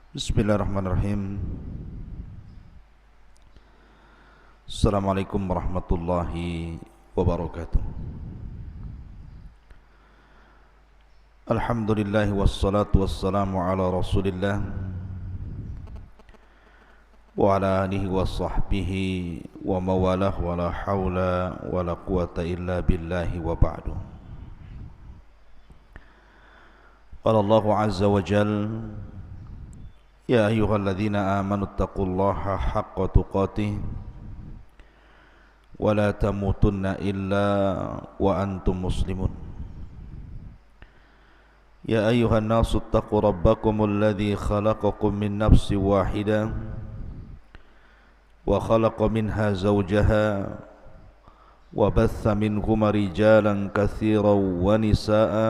Bismillahirrahmanirrahim. Assalamualaikum warahmatullahi wabarakatuh. Alhamdulillah wassalatu wassalamu ala Rasulillah wa ala alihi wa sahbihi wa mawalah wa la hawla wa la quwata illa billahi wa ba'du. Qala Allahu azza wa jalla: Ya ayyuhalladzina amanu taqullaha haqqa tuqatih wa la tamutunna illa wa antum muslimun. Ya ayyuhan nasu taqu rabbakumul ladzi khalaqakum min nafsin wahidah wa khalaqa minha zawjaha wa batha minhuma rijalan katsiran wa nisaa'a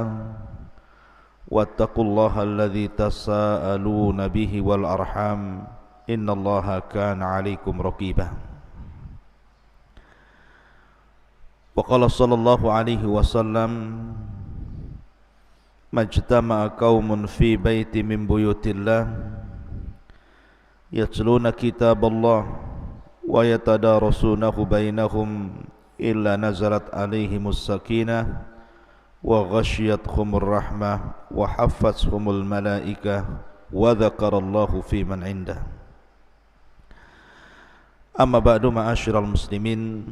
wattaqullaha alladzi tasaaluna bihi wal arham innallaha kana 'alaikum raqiba. Wa qala sallallahu alaihi wasallam: majtama'a qaumun fi baiti min buyutillah yatluna kitaballah wa yatadarasunahu bainahum illa nazalat alaihimus sakinah wa ghasyiyatuhumur rahmah wa haffathumul malaikah wa dzakarallahu fi man indah. Amma ba'du, ma'asyiral muslimin,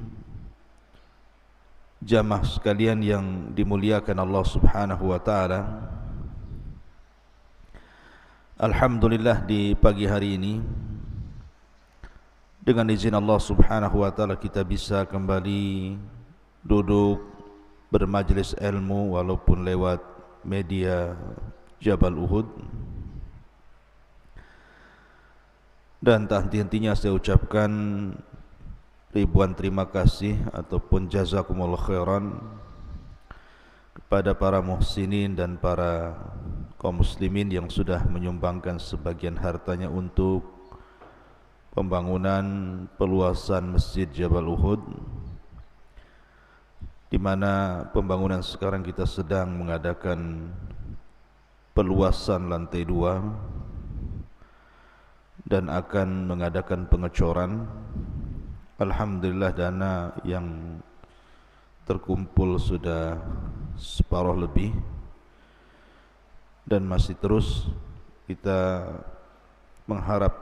jamaah sekalian yang dimuliakan Allah Subhanahu wa taala. Alhamdulillah, di pagi hari ini dengan izin Allah Subhanahu wa taala kita bisa kembali duduk bermajlis ilmu walaupun lewat media Jabal Uhud. Dan tak henti-hentinya saya ucapkan ribuan terima kasih ataupun jazakumullah khairan kepada para muhsinin dan para kaum muslimin yang sudah menyumbangkan sebagian hartanya untuk pembangunan peluasan Masjid Jabal Uhud, di mana pembangunan sekarang kita sedang mengadakan peluasan lantai 2 dan akan mengadakan pengecoran. Alhamdulillah, dana yang terkumpul sudah separuh lebih dan masih terus kita mengharap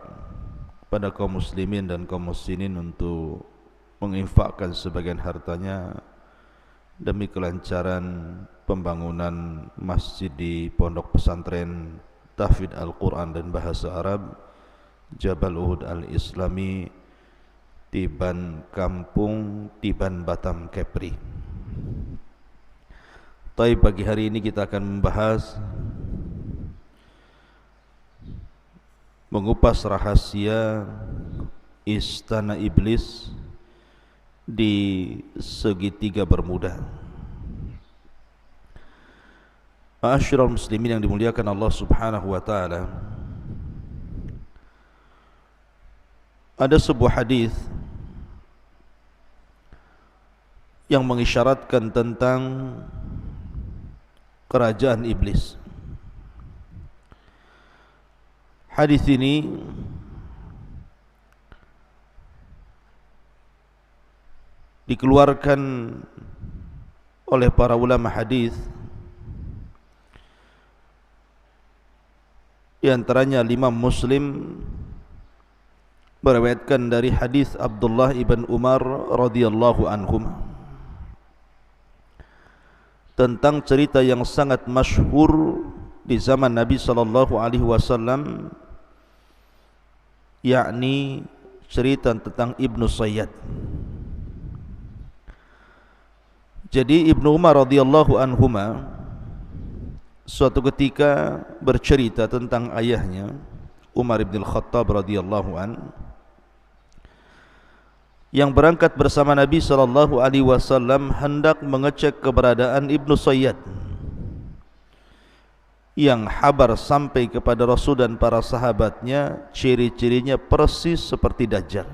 pada kaum muslimin dan kaum muslimin untuk menginfakkan sebagian hartanya demi kelancaran pembangunan masjid di Pondok Pesantren Tahfidz Al-Quran dan Bahasa Arab Jabal Uhud Al-Islami, Tiban Kampung, Tiban Batam, Kepri. Tapi pagi hari ini kita akan membahas, mengupas rahasia Istana Iblis di segitiga Bermuda. Ma'asyiral muslimin yang dimuliakan Allah Subhanahu wa taala, ada sebuah hadis yang mengisyaratkan tentang kerajaan iblis. Hadis ini dikeluarkan oleh para ulama hadis, di antaranya Imam Muslim meriwayatkan dari hadis Abdullah ibn Umar radhiyallahu anhum tentang cerita yang sangat masyhur di zaman Nabi sallallahu alaihi wasallam, yakni cerita tentang Ibnu Sayyad. Jadi Ibnu Umar radhiyallahu anhuma suatu ketika bercerita tentang ayahnya Umar bin Khattab radhiyallahu an, yang berangkat bersama Nabi sallallahu alaihi wasallam hendak mengecek keberadaan Ibnu Sayyad, yang kabar sampai kepada Rasul dan para sahabatnya, ciri-cirinya persis seperti Dajjal.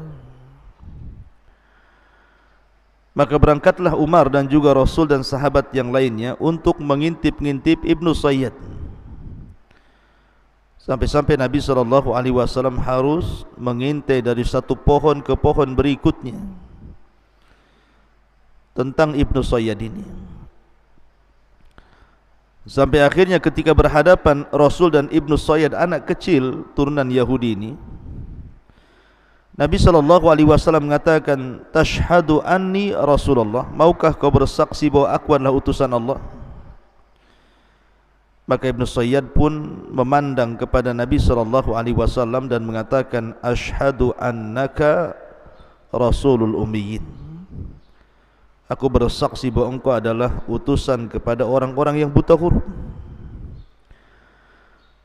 Maka berangkatlah Umar dan juga Rasul dan sahabat yang lainnya untuk mengintip-ngintip Ibnu Sayyad. Sampai-sampai Nabi SAW harus mengintai dari satu pohon ke pohon berikutnya tentang Ibnu Sayyad ini. Sampai akhirnya ketika berhadapan Rasul dan Ibnu Sayyad, anak kecil turunan Yahudi ini, Nabi SAW mengatakan, "Tashhadu anni Rasulullah, maukah kau bersaksi bahwa aku adalah utusan Allah?" Maka Ibnu Sayyad pun memandang kepada Nabi SAW dan mengatakan, "Ashhadu annaka Rasulul Ummiyin." Aku bersaksi bahwa engkau adalah utusan kepada orang-orang yang buta huruf.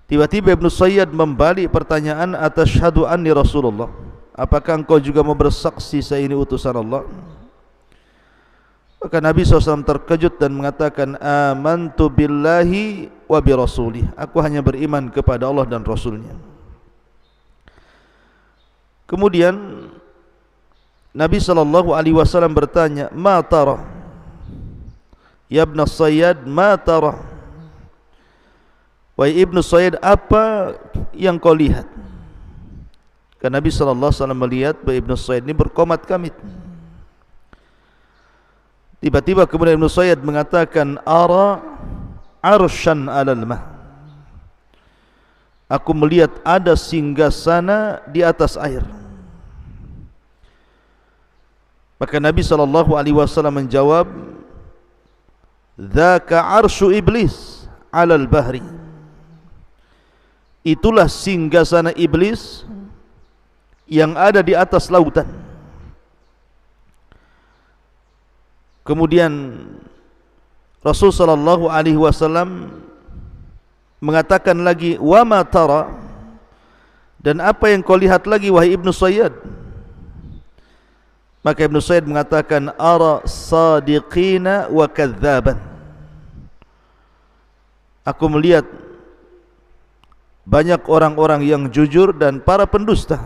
Tiba-tiba Ibnu Sayyad membalik pertanyaan, "Atashhadu anni Rasulullah?" Apakah engkau juga mau bersaksi saya ini utusan Allah? Maka Nabi SAW terkejut dan mengatakan, "Amantu billahi wa bi rasulih." Aku hanya beriman kepada Allah dan Rasulnya. Kemudian Nabi SAW bertanya, "Ma tara? Ya Ibn Sayyad, ma tara?" Wahai Ibnu Sayyad, apa yang kau lihat? Karena Nabi SAW melihat bahwa Ibnu Sayyad ini berkomat-kamit. Tiba-tiba kemudian Ibnu Sayyad mengatakan, "Ara arsyan 'alal ma." Aku melihat ada singgasana di atas air. Maka Nabi SAW menjawab, "Dzaka arsyu iblis 'alal bahri." Itulah singgasana iblis yang ada di atas lautan. Kemudian Rasul sallallahu alaihi wasallam mengatakan lagi, "Wa ma tara?" Dan apa yang kau lihat lagi wahai Ibnu Sayyad? Maka Ibnu Sayyad mengatakan, "Ara sadiqina wa kadzaban." Aku melihat banyak orang-orang yang jujur dan para pendusta.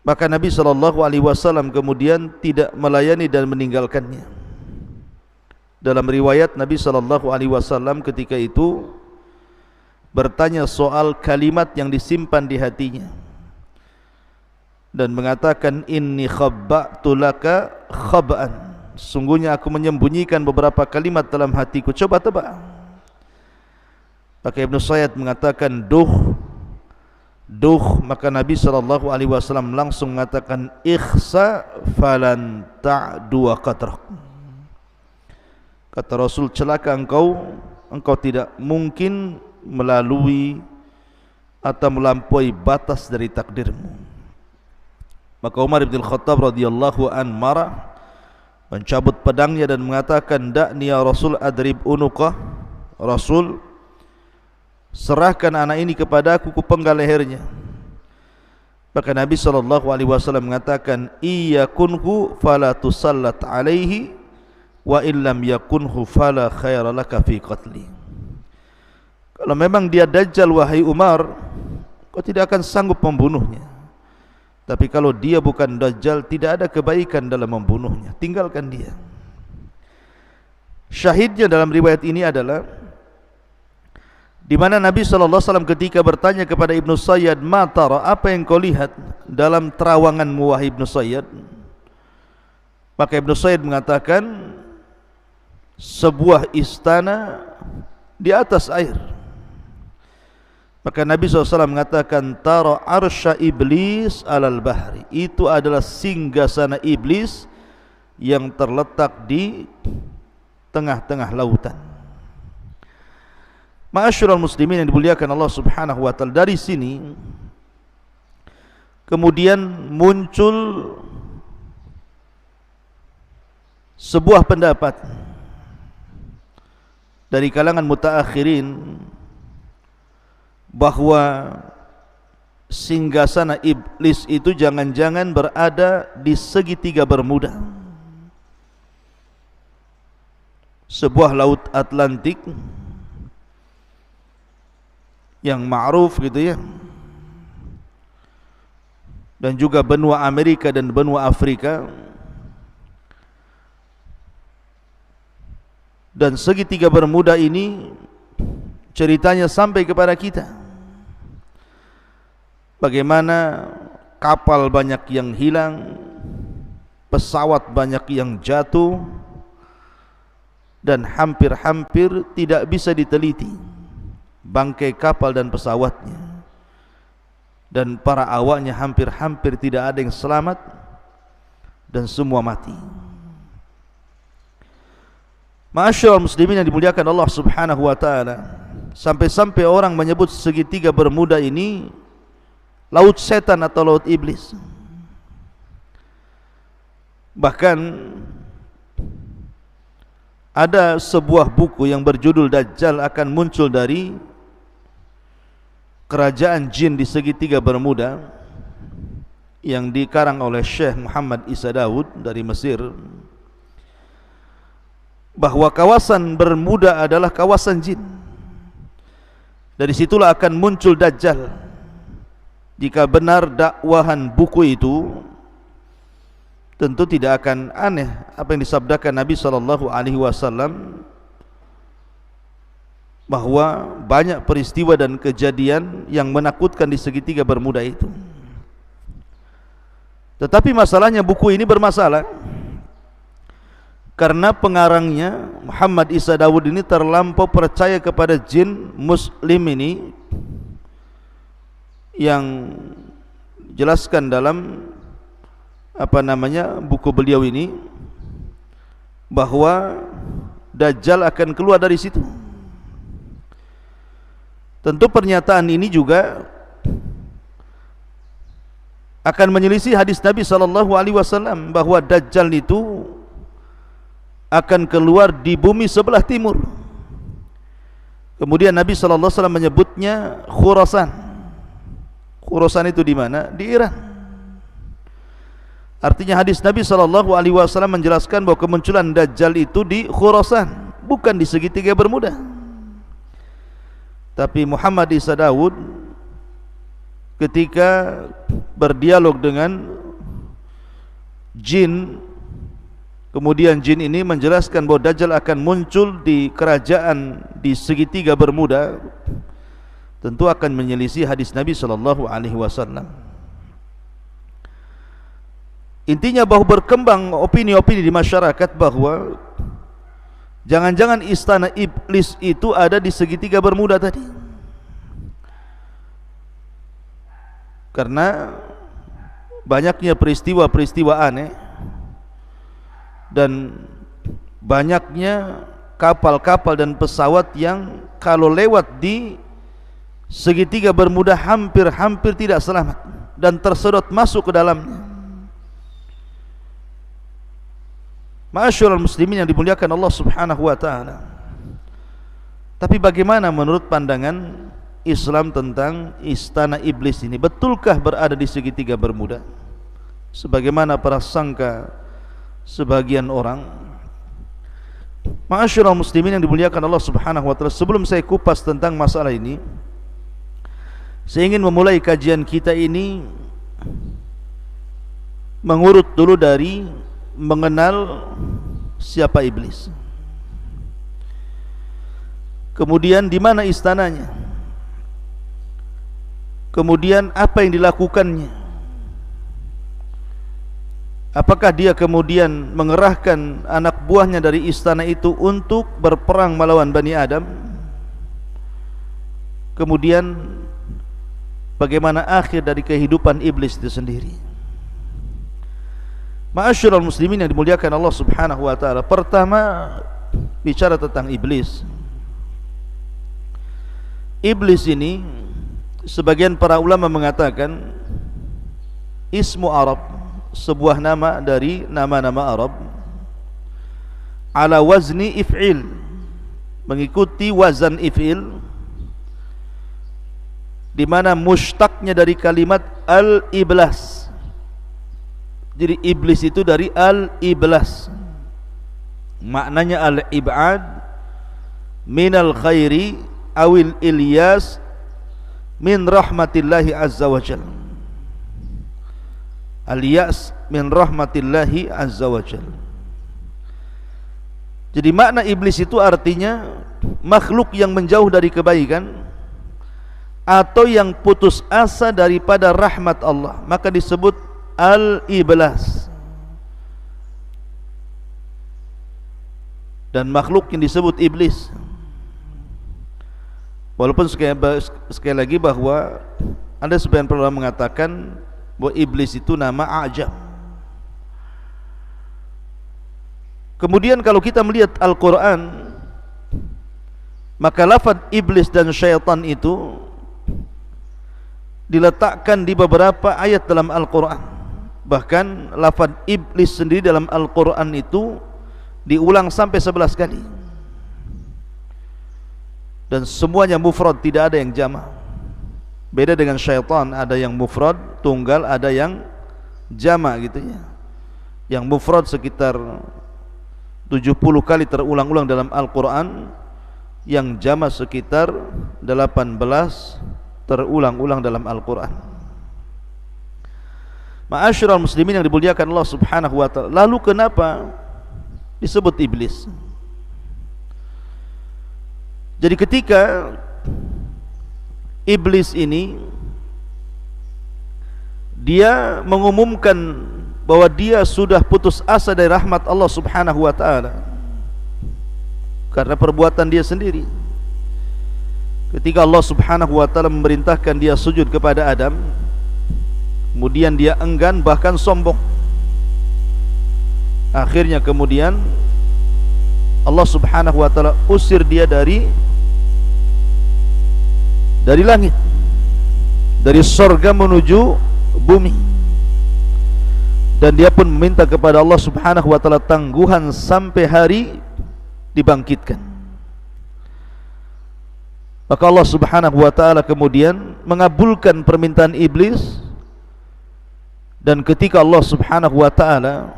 Maka Nabi SAW kemudian tidak melayani dan meninggalkannya. Dalam riwayat Nabi SAW ketika itu bertanya soal kalimat yang disimpan di hatinya dan mengatakan, "Inni khabba'tu laka khab'an." Sungguhnya aku menyembunyikan beberapa kalimat dalam hatiku, coba tebak. Maka Ibnu Sayyad mengatakan, "Duh." Maka Nabi SAW langsung mengatakan, "Ikhsa falan ta'du qadrak." Kata Rasul, celaka engkau tidak mungkin melalui atau melampaui batas dari takdirmu. Maka Umar bin Khattab radhiyallahu an marah, mencabut pedangnya dan mengatakan, "Da'ni ya Rasul adrib unuqah." Rasul, serahkan anak ini kepada aku, kupenggal lehernya. Maka Nabi SAW mengatakan, "Iyakunhu fala tusallat alaihi wa illam yakunhu fala khaira laka fi qatli." Kalau memang dia dajjal wahai Umar, kau tidak akan sanggup membunuhnya. Tapi kalau dia bukan dajjal, tidak ada kebaikan dalam membunuhnya. Tinggalkan dia. Syahidnya dalam riwayat ini adalah di mana Nabi SAW ketika bertanya kepada Ibnu Sayyad, "Ma tara?" Apa yang kau lihat dalam terawanganmu wahai Ibnu Sayyad? Maka Ibnu Sayyad mengatakan, sebuah istana di atas air. Maka Nabi SAW mengatakan, "Tara arsya iblis alal bahri." Itu adalah singgasana iblis yang terletak di tengah-tengah lautan. Ma'asyiral muslimin yang dimuliakan Allah Subhanahu wa taala, dari sini kemudian muncul sebuah pendapat dari kalangan mutaakhirin bahwa singgasana iblis itu jangan-jangan berada di segitiga Bermuda, sebuah laut Atlantik yang ma'ruf gitu ya, dan juga benua Amerika dan benua Afrika. Dan segitiga Bermuda ini ceritanya sampai kepada kita. Bagaimana kapal banyak yang hilang, pesawat banyak yang jatuh, dan hampir-hampir tidak bisa diteliti bangkai kapal dan pesawatnya, dan para awaknya hampir-hampir tidak ada yang selamat dan semua mati. Ma'asyiral muslimin yang dimuliakan Allah Subhanahu wa taala, sampai-sampai orang menyebut segitiga Bermuda ini laut setan atau laut iblis. Bahkan ada sebuah buku yang berjudul Dajjal akan muncul dari kerajaan jin di segitiga Bermuda, yang dikarang oleh Syekh Muhammad Isa Daud dari Mesir, bahwa kawasan Bermuda adalah kawasan jin. Dari situlah akan muncul Dajjal. Jika benar dakwahan buku itu, tentu tidak akan aneh apa yang disabdakan Nabi SAW, bahwa banyak peristiwa dan kejadian yang menakutkan di segitiga Bermuda itu. Tetapi masalahnya buku ini bermasalah karena pengarangnya Muhammad Isa Daud ini terlampau percaya kepada jin muslim ini, yang jelaskan dalam buku beliau ini bahwa Dajjal akan keluar dari situ. Tentu pernyataan ini juga akan menyelisih hadis Nabi SAW bahwa Dajjal itu akan keluar di bumi sebelah timur. Kemudian Nabi SAW menyebutnya Khurasan. Khurasan itu di mana? Di Iran. Artinya hadis Nabi SAW menjelaskan bahwa kemunculan Dajjal itu di Khurasan, bukan di segitiga Bermuda. Tapi Muhammad Isa Daud ketika berdialog dengan jin, kemudian jin ini menjelaskan bahwa Dajjal akan muncul di kerajaan di segitiga Bermuda, tentu akan menyelisih hadis Nabi SAW. Intinya bahwa berkembang opini-opini di masyarakat bahwa jangan-jangan istana iblis itu ada di segitiga Bermuda tadi, karena banyaknya peristiwa-peristiwa aneh dan banyaknya kapal-kapal dan pesawat yang kalau lewat di segitiga Bermuda hampir-hampir tidak selamat dan tersedot masuk ke dalamnya. Ma'asyiral muslimin yang dimuliakan Allah Subhanahu wa taala. Tapi bagaimana menurut pandangan Islam tentang istana iblis ini? Betulkah berada di segitiga Bermuda sebagaimana prasangka sebagian orang? Ma'asyiral muslimin yang dimuliakan Allah Subhanahu wa taala, sebelum saya kupas tentang masalah ini, saya ingin memulai kajian kita ini mengurut dulu dari mengenal siapa iblis, kemudian di mana istananya, kemudian apa yang dilakukannya, apakah dia kemudian mengerahkan anak buahnya dari istana itu untuk berperang melawan Bani Adam, kemudian bagaimana akhir dari kehidupan iblis itu sendiri. Ma'asyiral muslimin yang dimuliakan Allah Subhanahu wa taala, pertama bicara tentang iblis. Iblis ini sebagian para ulama mengatakan ismu Arab, sebuah nama dari nama-nama Arab, ala wazni if'il, mengikuti wazan if'il, di mana mushtaqnya dari kalimat al-iblas. Jadi iblis itu dari al-iblas, maknanya al-ib'ad minal khairi awil ilyas min rahmatillahi azza wa jal. Al-yas min rahmatillahi azza wa jal. Jadi makna iblis itu artinya makhluk yang menjauh dari kebaikan atau yang putus asa daripada rahmat Allah, maka disebut al-iblas. Dan makhluk yang disebut iblis, walaupun sekali lagi bahwa ada sebagian ulama mengatakan bahwa iblis itu nama a'jam. Kemudian kalau kita melihat Al-Quran, maka lafaz iblis dan syaitan itu diletakkan di beberapa ayat dalam Al-Quran. Bahkan lafaz iblis sendiri dalam Al-Quran itu diulang sampai 11 kali, dan semuanya mufrad, tidak ada yang jama'. Beda dengan syaitan, ada yang mufrad tunggal, ada yang jama' gitu ya. Yang mufrad sekitar 70 kali terulang-ulang dalam Al-Quran, yang jama' sekitar 18 terulang-ulang dalam Al-Quran. Ma'asyiral muslimin yang dimuliakan Allah Subhanahu wa ta'ala, lalu kenapa disebut iblis? Jadi ketika iblis ini dia mengumumkan bahwa dia sudah putus asa dari rahmat Allah Subhanahu wa ta'ala karena perbuatan dia sendiri. Ketika Allah Subhanahu wa ta'ala memerintahkan dia sujud kepada Adam, kemudian dia enggan, bahkan sombong. Akhirnya kemudian Allah Subhanahu wa ta'ala usir dia dari langit, dari surga menuju bumi, dan dia pun meminta kepada Allah Subhanahu wa ta'ala tangguhan sampai hari dibangkitkan. Maka Allah Subhanahu wa ta'ala kemudian mengabulkan permintaan iblis, dan ketika Allah Subhanahu wa ta'ala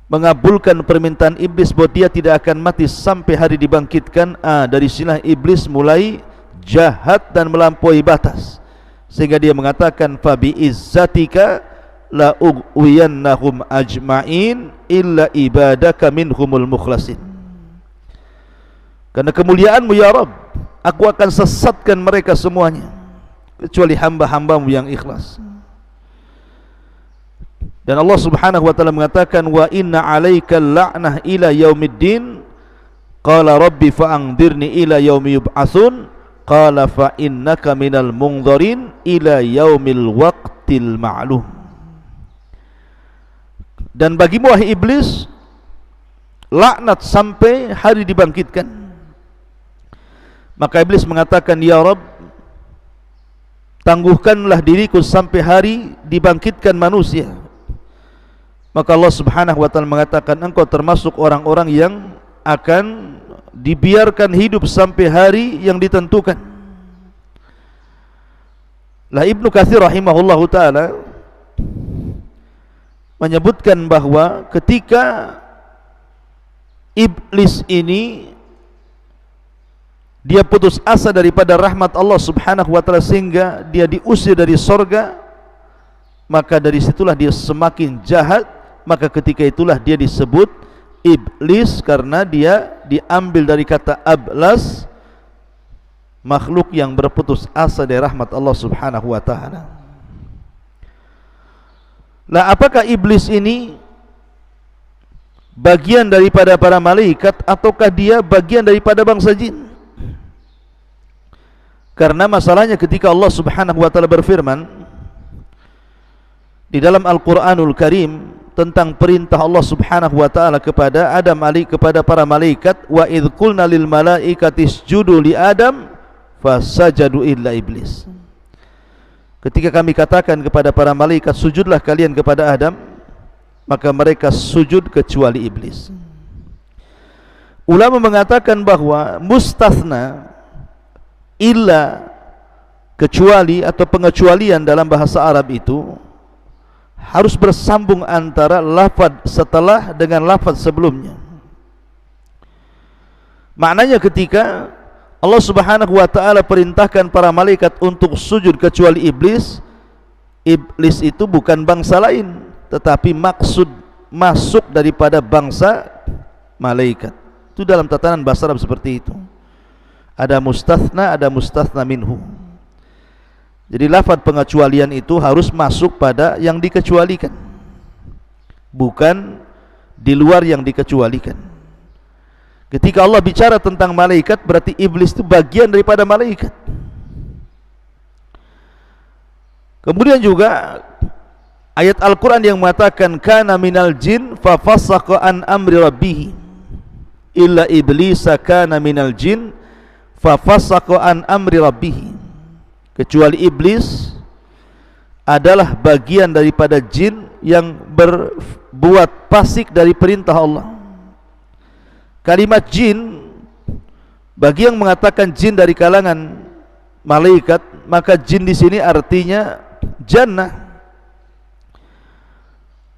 mengabulkan permintaan iblis bahwa dia tidak akan mati sampai hari dibangkitkan, dari sinilah iblis mulai jahat dan melampaui batas, sehingga dia mengatakan fabi izzatika la ughwiyannahum ajma'in illa ibadaka minhumul mukhlasin. Karena kemuliaanmu ya Rabb, aku akan sesatkan mereka semuanya kecuali hamba-hambamu yang ikhlas. Dan Allah Subhanahu wa ta'ala mengatakan wa inna 'alaikal la'nah ila yaumiddin qala rabbi fa'anzirni ila yaumi yub'atsun qala fa innaka minal munzirin ila yaumil waqtil ma'lum. Dan bagimu wahai iblis laknat sampai hari dibangkitkan. Maka iblis mengatakan, ya Rabb, tangguhkanlah diriku sampai hari dibangkitkan manusia. Maka Allah Subhanahu wa ta'ala mengatakan, engkau termasuk orang-orang yang akan dibiarkan hidup sampai hari yang ditentukan. Lah Ibnu Katsir rahimahullahu ta'ala menyebutkan bahwa ketika iblis ini dia putus asa daripada rahmat Allah Subhanahu wa ta'ala sehingga dia diusir dari surga, maka dari situlah dia semakin jahat. Maka ketika itulah dia disebut iblis, karena dia diambil dari kata ablas, makhluk yang berputus asa dari rahmat Allah Subhanahu wa ta'ala. Nah, apakah iblis ini bagian daripada para malaikat ataukah dia bagian daripada bangsa jin? Karena masalahnya ketika Allah Subhanahu wa ta'ala berfirman di dalam Al-Quranul Karim tentang perintah Allah Subhanahu wa ta'ala kepada Adam kepada para malaikat, wa idh qulna lil malaikati isjudu li Adam fasajadu illa iblis. Ketika kami katakan kepada para malaikat, sujudlah kalian kepada Adam, maka mereka sujud kecuali iblis. Ulama mengatakan bahwa mustathna, illa, kecuali atau pengecualian dalam bahasa Arab itu harus bersambung antara lafaz setelah dengan lafaz sebelumnya. Maknanya ketika Allah Subhanahu wa ta'ala perintahkan para malaikat untuk sujud kecuali iblis, iblis itu bukan bangsa lain, tetapi maksud masuk daripada bangsa malaikat. Itu dalam tatanan bahasa Arab seperti itu. Ada mustatsna minhu. Jadi lafaz pengecualian itu harus masuk pada yang dikecualikan, bukan di luar yang dikecualikan. Ketika Allah bicara tentang malaikat, berarti iblis itu bagian daripada malaikat. Kemudian juga ayat Al-Quran yang mengatakan kana minal jin fa fassaqa an amri rabbih illa iblisa kana minal jin fa fassaqa an amri rabbih. Kecuali iblis adalah bagian daripada jin yang berbuat fasik dari perintah Allah. Kalimat jin, bagi yang mengatakan jin dari kalangan malaikat, maka jin di sini artinya jannah.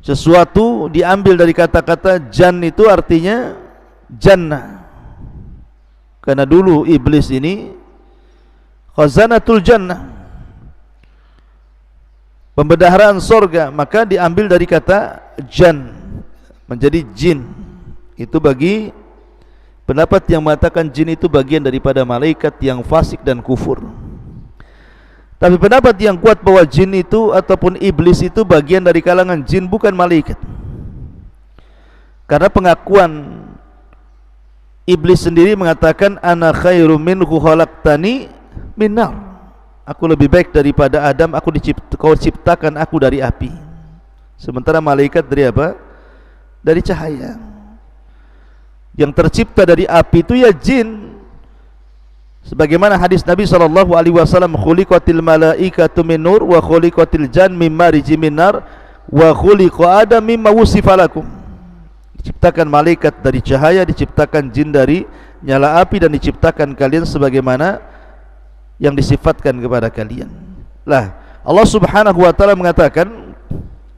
Sesuatu diambil dari kata-kata jan, itu artinya jannah. Karena dulu iblis ini khazanatul jannah, pembendaharaan sorga, maka diambil dari kata jan menjadi jin. Itu bagi pendapat yang mengatakan jin itu bagian daripada malaikat yang fasik dan kufur. Tapi pendapat yang kuat bahwa jin itu ataupun iblis itu bagian dari kalangan jin, bukan malaikat. Karena pengakuan iblis sendiri mengatakan ana khairum minhu khalaqtani min nar. Aku lebih baik daripada Adam, kau ciptakan aku dari api. Sementara malaikat dari apa? Dari cahaya. Yang tercipta dari api itu ya jin. Sebagaimana hadis Nabi SAW, khuliqatil malaikatu min nur wa khuliqatil jan mim mariji min nar wa khuliqa adam mimma wusifa lakum. Diciptakan malaikat dari cahaya, diciptakan jin dari nyala api, dan diciptakan kalian sebagaimana yang disifatkan kepada kalian. Lah, Allah Subhanahu wa taala mengatakan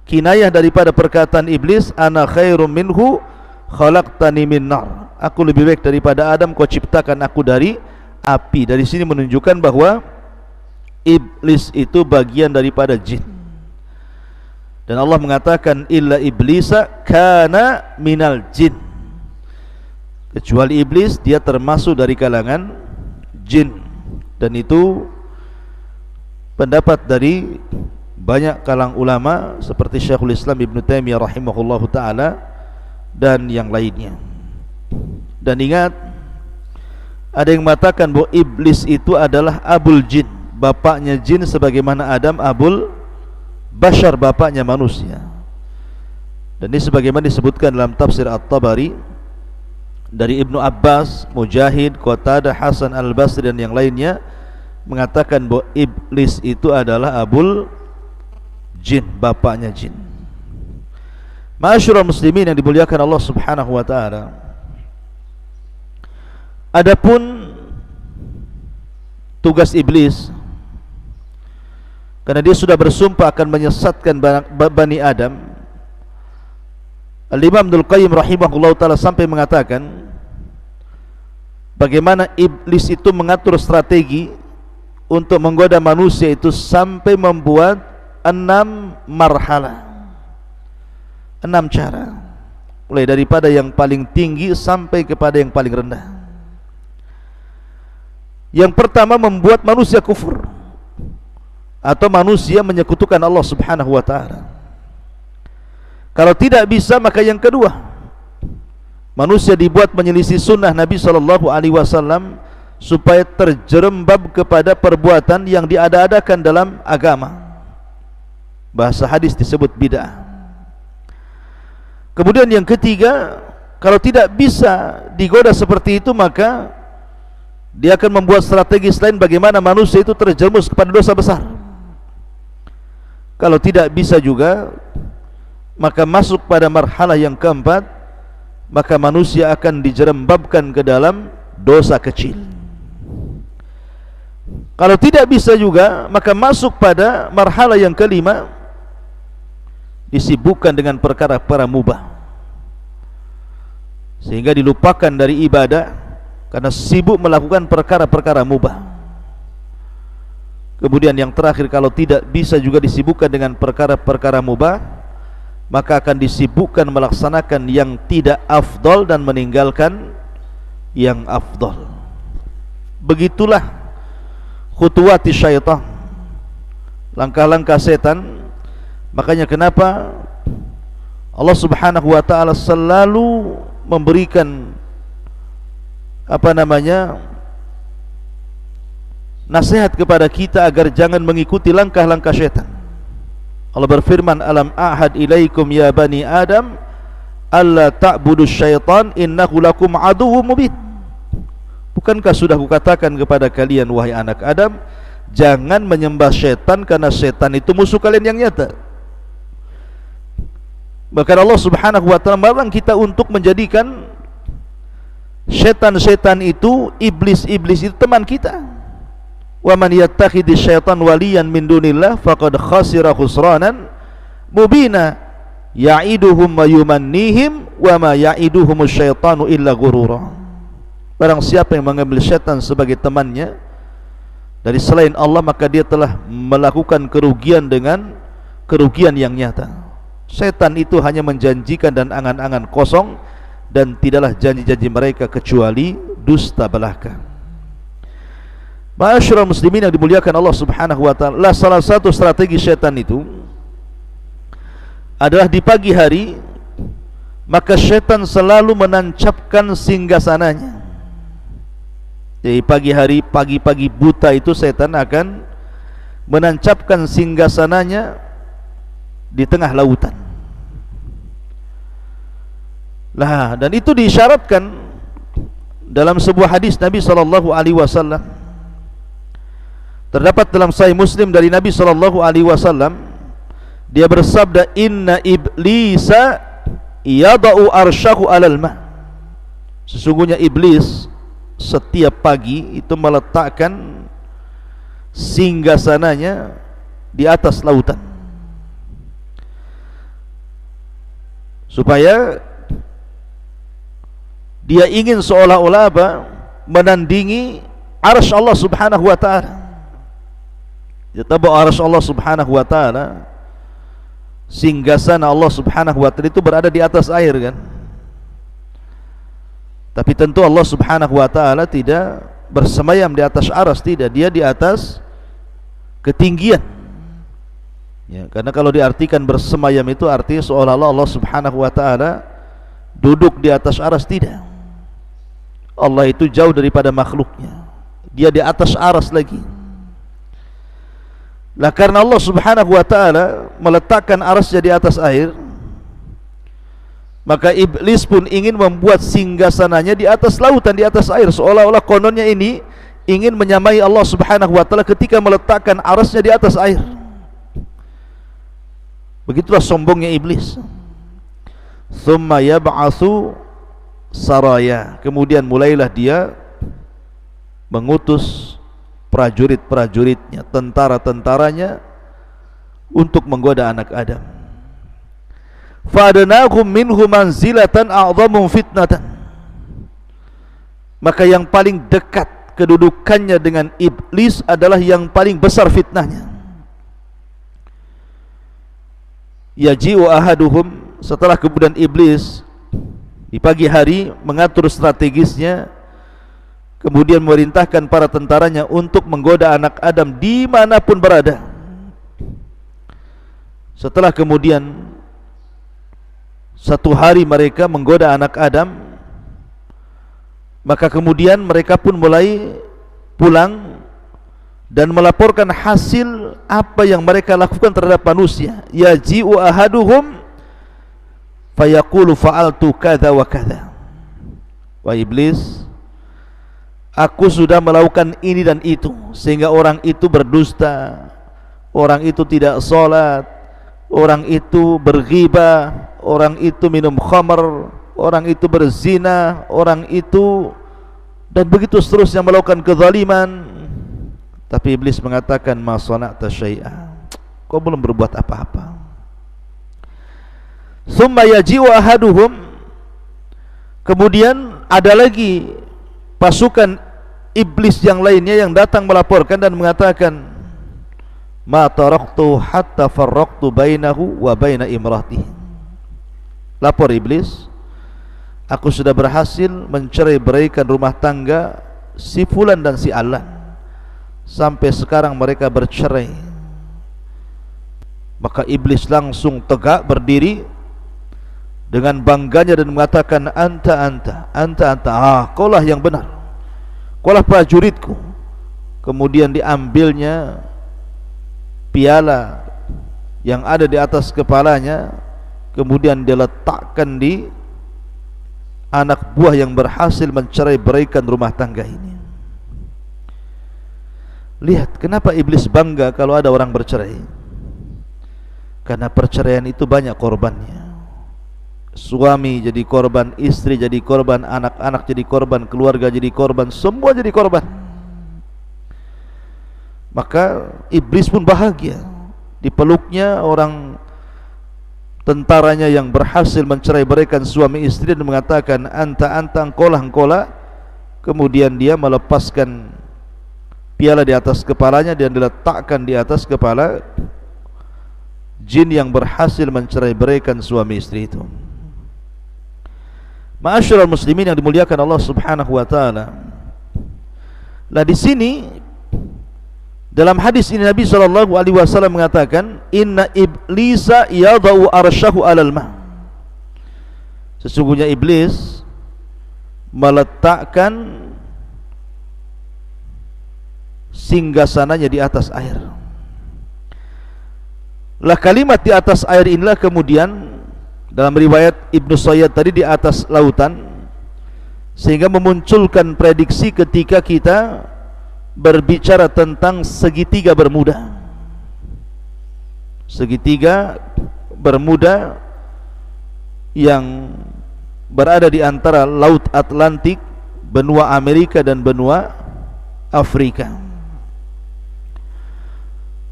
kinayah daripada perkataan iblis, ana khairum minhu khalaqtani min nar. Aku lebih baik daripada Adam, kau ciptakan aku dari api. Dari sini menunjukkan bahwa iblis itu bagian daripada jin. Dan Allah mengatakan illa iblisa kana minal jin. Kecuali iblis, dia termasuk dari kalangan jin. Dan itu pendapat dari banyak kalangan ulama seperti Syekhul Islam Ibn Taimiyah rahimahullahu taala dan yang lainnya. Dan ingat, ada yang mengatakan bahwa iblis itu adalah abul jin, bapaknya jin, sebagaimana Adam abul bashar, bapaknya manusia. Dan ini sebagaimana disebutkan dalam tafsir At-Tabari dari Ibnu Abbas, Mujahid, Qatadah, Hasan Al-Basri dan yang lainnya mengatakan bahwa iblis itu adalah abul jin, bapaknya jin. Ma'asyiral muslimin yang dimuliakan Allah Subhanahu wa taala, adapun tugas iblis, karena dia sudah bersumpah akan menyesatkan Bani Adam, Al-Imam Ibnul Qayyim rahimahullah ta'ala sampai mengatakan bagaimana iblis itu mengatur strategi untuk menggoda manusia itu sampai membuat 6 marhalah, 6 cara, mulai daripada yang paling tinggi sampai kepada yang paling rendah. Yang pertama, membuat manusia kufur atau manusia menyekutukan Allah Subhanahu wa taala. Kalau tidak bisa, maka yang kedua, manusia dibuat menyelisih sunnah Nabi SAW supaya terjerembab kepada perbuatan yang diada-adakan dalam agama. Bahasa hadis disebut bid'ah. Kemudian yang ketiga, kalau tidak bisa digoda seperti itu, maka dia akan membuat strategi selain bagaimana manusia itu terjerumus kepada dosa besar. Kalau tidak bisa juga, maka masuk pada marhalah yang keempat, maka manusia akan dijerembabkan ke dalam dosa kecil. Kalau tidak bisa juga, maka masuk pada marhalah yang kelima, disibukkan dengan perkara-perkara mubah, sehingga dilupakan dari ibadah karena sibuk melakukan perkara-perkara mubah. Kemudian yang terakhir, kalau tidak bisa juga disibukkan dengan perkara-perkara mubah, maka akan disibukkan melaksanakan yang tidak afdal dan meninggalkan yang afdal. Begitulah khutuwati syaitan, langkah-langkah setan. Makanya kenapa Allah Subhanahu wa ta'ala selalu memberikan nasihat kepada kita agar jangan mengikuti langkah-langkah syaitan. Allah berfirman, alam ahad ilaikum ya bani adam alla ta'budu syaitan innahu lakum aduwwum mubin. Bukankah sudah kukatakan kepada kalian wahai anak Adam, jangan menyembah syaitan karena syaitan itu musuh kalian yang nyata. Bahkan Allah Subhanahu wa ta'ala melarang kita untuk menjadikan syaitan-syaitan itu, iblis-iblis itu teman kita. Wa man yattakhidhi syaitan waliyan min dunillah faqad khasira khusranan mubina ya'iduhum wa yumannihim wa ma ya'iduhumus syaitanu illa ghurura. Barang siapa yang mengambil syaitan sebagai temannya dari selain Allah, maka dia telah melakukan kerugian dengan kerugian yang nyata. Syaitan itu hanya menjanjikan dan angan-angan kosong, dan tidaklah janji-janji mereka kecuali dusta belaka. Ma'asyiral muslimin yang dimuliakan Allah Subhanahu wa ta'ala, salah satu strategi syaitan itu adalah di pagi hari, maka syaitan selalu menancapkan singgasananya. Di pagi hari, pagi-pagi buta itu syaitan akan menancapkan singgasananya di tengah lautan. Lah, dan itu diisyaratkan dalam sebuah hadis Nabi SAW. Terdapat dalam Sahih Muslim dari Nabi SAW, dia bersabda, inna iblisa yada'u arsyahu alal ma. Sesungguhnya iblis setiap pagi itu meletakkan singgasananya di atas lautan, supaya dia ingin seolah-olah menandingi arsy Allah Subhanahu wa ta'ala. Ya, tahu arsy Allah Subhanahu wa ta'ala, singgasana Allah Subhanahu wa ta'ala itu berada di atas air kan. Tapi tentu Allah Subhanahu wa ta'ala tidak bersemayam di atas arsy, tidak, dia di atas ketinggian. Ya, karena kalau diartikan bersemayam itu artinya seolah-olah Allah Subhanahu wa ta'ala duduk di atas arsy, tidak. Allah itu jauh daripada makhluknya, dia di atas arsy lagi. Lah karena Allah Subhanahu wa ta'ala meletakkan arsy di atas air, maka iblis pun ingin membuat singgasananya di atas lautan, di atas air, seolah-olah kononnya ini ingin menyamai Allah Subhanahu wa ta'ala ketika meletakkan arsy di atas air. Begitulah sombongnya iblis. Thumma yab'atsu saraya, kemudian mulailah dia mengutus prajurit-prajuritnya, tentara-tentaranya untuk menggoda anak Adam. Fa'adnahum minhu manzilatan a'dhamu fitnatan, maka yang paling dekat kedudukannya dengan iblis adalah yang paling besar fitnahnya. Yaji'u ahaduhum, setelah kemudian iblis di pagi hari mengatur strategisnya, kemudian memerintahkan para tentaranya untuk menggoda anak Adam dimanapun berada. Setelah kemudian satu hari mereka menggoda anak Adam, maka kemudian mereka pun mulai pulang dan melaporkan hasil apa yang mereka lakukan terhadap manusia. Yaji'u ahaduhum fayaqulu fa'altu kadza wa kadza. Wah iblis, aku sudah melakukan ini dan itu, sehingga orang itu berdusta, orang itu tidak sholat, orang itu berghibah, orang itu minum khamar, orang itu berzina, orang itu, dan begitu seterusnya melakukan kezaliman. Tapi iblis mengatakan, ma sana'ta syai'a, kau belum berbuat apa-apa. Tsumma yaji'u ahaduhum, kemudian ada lagi pasukan iblis yang lainnya yang datang melaporkan dan mengatakan, ma taraktu hatta farraqtu bainahu wa baina imratihi, Lapor iblis, aku sudah berhasil mencerai-beraikan rumah tangga si fulan dan si alan. Sampai sekarang mereka bercerai. Maka iblis langsung tegak berdiri dengan bangganya dan mengatakan, anta. Kaulah yang benar, kaulah prajuritku. Kemudian diambilnya piala yang ada di atas kepalanya, kemudian dia letakkan di anak buah yang berhasil mencerai-beraikan rumah tangga ini. Lihat kenapa iblis bangga kalau ada orang bercerai. Karena perceraian itu banyak korbannya. Suami jadi korban, istri jadi korban, anak-anak jadi korban, keluarga jadi korban, semua jadi korban. Maka iblis pun bahagia, dipeluknya orang tentaranya yang berhasil mencerai-beraikan suami istri dan mengatakan, anta, engkolah. Kemudian dia melepaskan piala di atas kepalanya dan diletakkan di atas kepala jin yang berhasil mencerai-beraikan suami istri itu. Ma'asyiral muslimin yang dimuliakan Allah Subhanahu wa taala. Lah di sini dalam hadis ini Nabi sallallahu alaihi wasallam mengatakan, inna iblisa yadau arsyahu 'alal ma'. Sesungguhnya iblis meletakkan singgasananya di atas air. Lah kalimat di atas air inilah kemudian dalam riwayat Ibnu Sayyad tadi di atas lautan, sehingga memunculkan prediksi ketika kita berbicara tentang segitiga Bermuda. Segitiga Bermuda yang berada di antara Laut Atlantik, benua Amerika dan benua Afrika.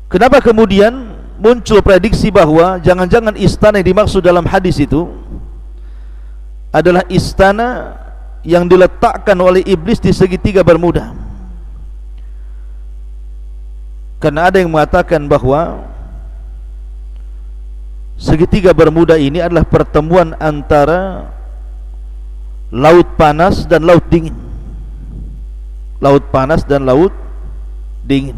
Kenapa kemudian muncul prediksi bahwa jangan-jangan istana yang dimaksud dalam hadis itu adalah istana yang diletakkan oleh iblis di segitiga Bermuda? Karena ada yang mengatakan bahwa segitiga Bermuda ini adalah pertemuan antara laut panas dan laut dingin. Laut panas dan laut dingin.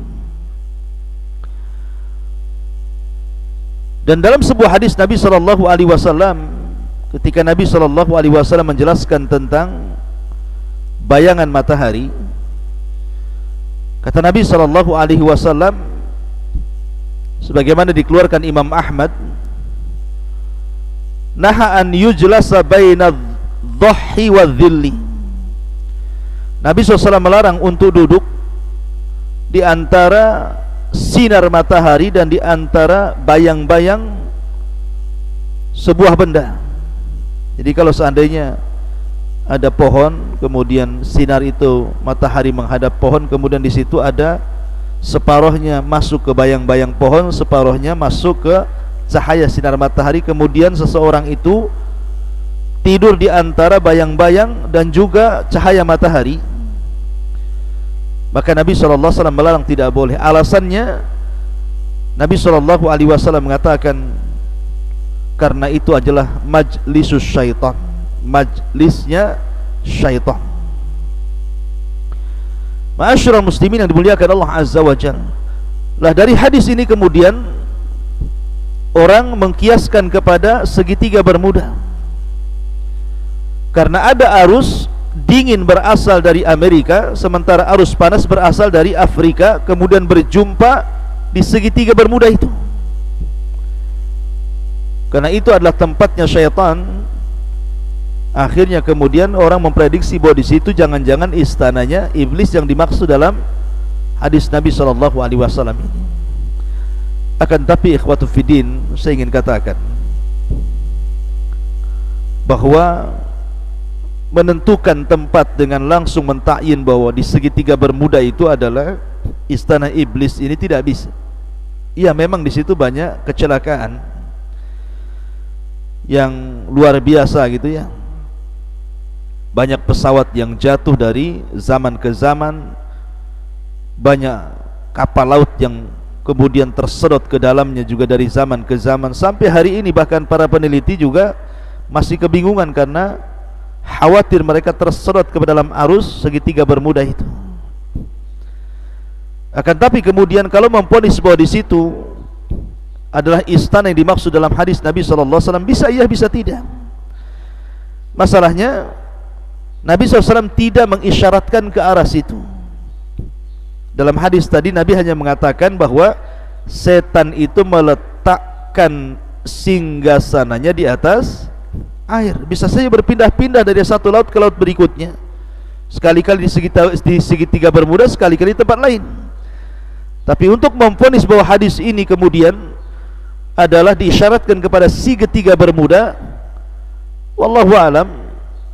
Dan dalam sebuah hadis Nabi sallallahu alaihi wasallam, ketika Nabi sallallahu alaihi wasallam menjelaskan tentang bayangan matahari, kata Nabi sallallahu alaihi wasallam sebagaimana dikeluarkan Imam Ahmad, naha an yujlasa baina dhahhi wa dhilli. Nabi SAW melarang untuk duduk di antara sinar matahari dan di antara bayang-bayang sebuah benda. Jadi kalau seandainya ada pohon, kemudian sinar itu matahari menghadap pohon, kemudian di situ ada separuhnya masuk ke bayang-bayang pohon, separuhnya masuk ke cahaya sinar matahari, kemudian seseorang itu tidur di antara bayang-bayang dan juga cahaya matahari, maka Nabi SAW melarang, tidak boleh. Alasannya Nabi SAW mengatakan karena itu adalah majlisus syaitan, majlisnya syaitan. Ma'asyiral muslimin yang dimuliakan Allah Azza wa Jalla. Lah dari hadis ini kemudian orang mengkiaskan kepada segitiga Bermuda, karena ada arus dingin berasal dari Amerika, sementara arus panas berasal dari Afrika, kemudian berjumpa di segitiga Bermuda itu. Karena itu adalah tempatnya syaitan. Akhirnya kemudian orang memprediksi bahwa di situ jangan-jangan istananya iblis yang dimaksud dalam hadis Nabi SAW ini. Akan tapi ikhwatu fiddin, saya ingin katakan bahwa menentukan tempat dengan langsung mentakyin bahwa di segitiga Bermuda itu adalah istana iblis ini tidak bisa. Ya memang di situ banyak kecelakaan yang luar biasa gitu ya. Banyak pesawat yang jatuh dari zaman ke zaman, banyak kapal laut yang kemudian tersedot ke dalamnya juga dari zaman ke zaman, sampai hari ini bahkan para peneliti juga masih kebingungan karena khawatir mereka tersedot ke dalam arus segitiga bermuda itu. Akan tapi kemudian kalau memponis bahwa di situ adalah istana yang dimaksud dalam hadis Nabi SAW, bisa iya bisa tidak. Masalahnya Nabi SAW tidak mengisyaratkan ke arah situ. Dalam hadis tadi Nabi hanya mengatakan bahwa setan itu meletakkan singgasananya di atas air. Bisa saja berpindah-pindah dari satu laut ke laut berikutnya, sekali-kali di segitiga bermuda, sekali-kali di tempat lain. Tapi untuk memvonis bahwa hadis ini kemudian adalah diisyaratkan kepada segitiga bermuda, wallahu alam,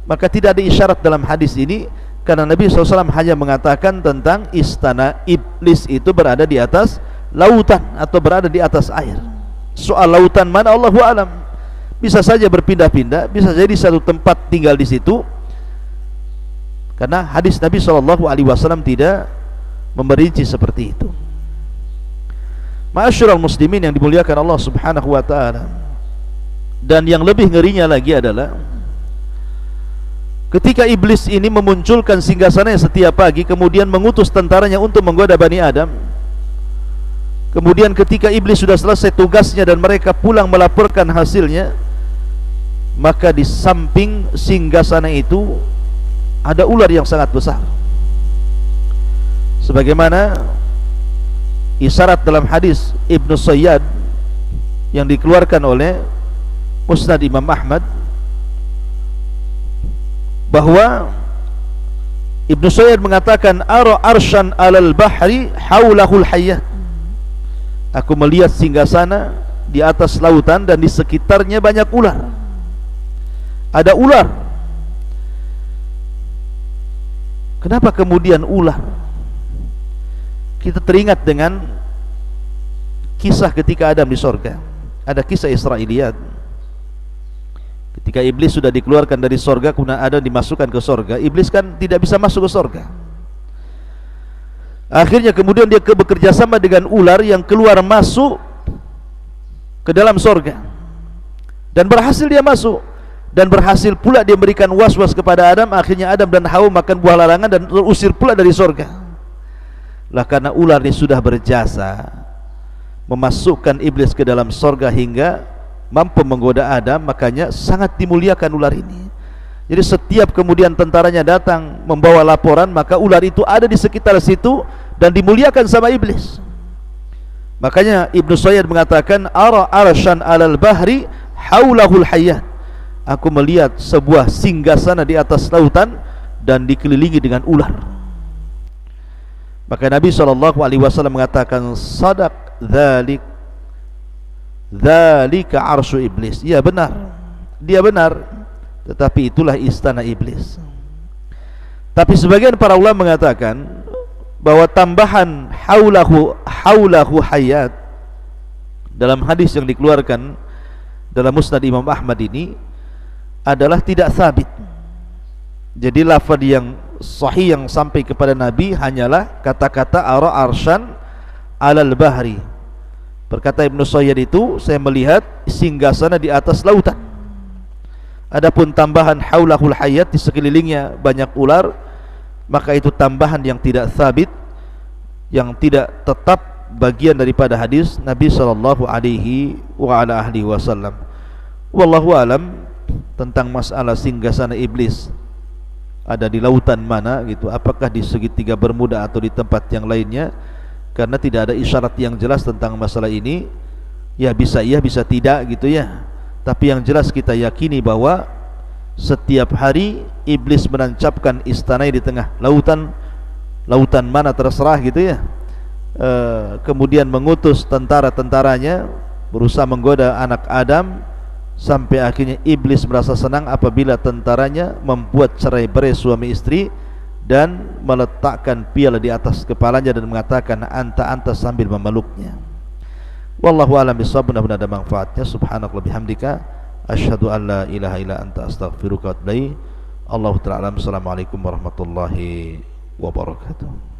maka tidak ada isyarat dalam hadis ini, karena Nabi SAW hanya mengatakan tentang istana iblis itu berada di atas lautan atau berada di atas air. Soal lautan mana Allahu alam, bisa saja berpindah-pindah, bisa jadi satu tempat tinggal di situ, karena hadis Nabi SAW tidak memerinci seperti itu. Ma'asyiral muslimin yang dimuliakan Allah Subhanahu wa taala. Dan yang lebih ngerinya lagi adalah ketika iblis ini memunculkan singgasananya setiap pagi, kemudian mengutus tentaranya untuk menggoda Bani Adam. Kemudian ketika iblis sudah selesai tugasnya dan mereka pulang melaporkan hasilnya, maka di samping singgasana itu ada ular yang sangat besar. Sebagaimana isyarat dalam hadis Ibnu Sayyad yang dikeluarkan oleh Musnad Imam Ahmad, bahwa Ibnu Sayyad mengatakan, ara arshan alal bahri haulahul hayyat, aku melihat singgasana di atas lautan dan di sekitarnya banyak ular. Ada ular. Kenapa kemudian ular? Kita teringat dengan kisah ketika Adam di sorga. Ada kisah Israiliyat. Ketika iblis sudah dikeluarkan dari sorga, kemudian Adam dimasukkan ke sorga. Iblis kan tidak bisa masuk ke sorga. Akhirnya kemudian dia bekerja sama dengan ular yang keluar masuk ke dalam sorga, dan berhasil dia masuk, dan berhasil pula dia memberikan was-was kepada Adam. Akhirnya Adam dan Hawa makan buah larangan dan terusir pula dari sorga. Lah karena ular ini sudah berjasa memasukkan iblis ke dalam sorga hingga mampu menggoda Adam, makanya sangat dimuliakan ular ini. Jadi setiap kemudian tentaranya datang membawa laporan, maka ular itu ada di sekitar situ dan dimuliakan sama iblis. Makanya Ibnu Sayyad mengatakan, ara arshan alal bahri haulahul hayyat, aku melihat sebuah singgasana di atas lautan dan dikelilingi dengan ular. Maka Nabi SAW mengatakan, sadaq dzalik, dzalika arsyu iblis. Ya benar, dia benar, tetapi itulah istana iblis. Tapi sebagian para ulama mengatakan bahwa tambahan haulahu hayat dalam hadis yang dikeluarkan dalam Musnad Imam Ahmad ini adalah tidak sabit. Jadi lafaz yang sahih yang sampai kepada Nabi hanyalah kata-kata ara arshan alal bahri. Berkata Ibnu Sayyad itu, saya melihat singgasana di atas lautan. Adapun tambahan haulahul hayat, di sekelilingnya banyak ular, maka itu tambahan yang tidak sabit, yang tidak tetap bagian daripada hadis Nabi SAW. Wallahu alam tentang masalah singgasana iblis ada di lautan mana gitu, apakah di segitiga bermuda atau di tempat yang lainnya, karena tidak ada isyarat yang jelas tentang masalah ini. Ya bisa iya bisa tidak gitu ya. Tapi yang jelas kita yakini bahwa setiap hari iblis menancapkan istananya di tengah lautan, lautan mana terserah gitu ya. Kemudian mengutus tentara-tentaranya berusaha menggoda anak Adam, sampai akhirnya iblis merasa senang apabila tentaranya membuat cerai-berai suami istri dan meletakkan piala di atas kepalanya dan mengatakan anta sambil memeluknya. Wallahu a'lam bishawab. Mudah-mudahan ada manfaatnya. Subhanakallah bihamdika asyhadu an la ilaha illa anta astaghfiruka wa atubu ilaik. Allahu ta'ala. Assalamualaikum warahmatullahi wabarakatuh.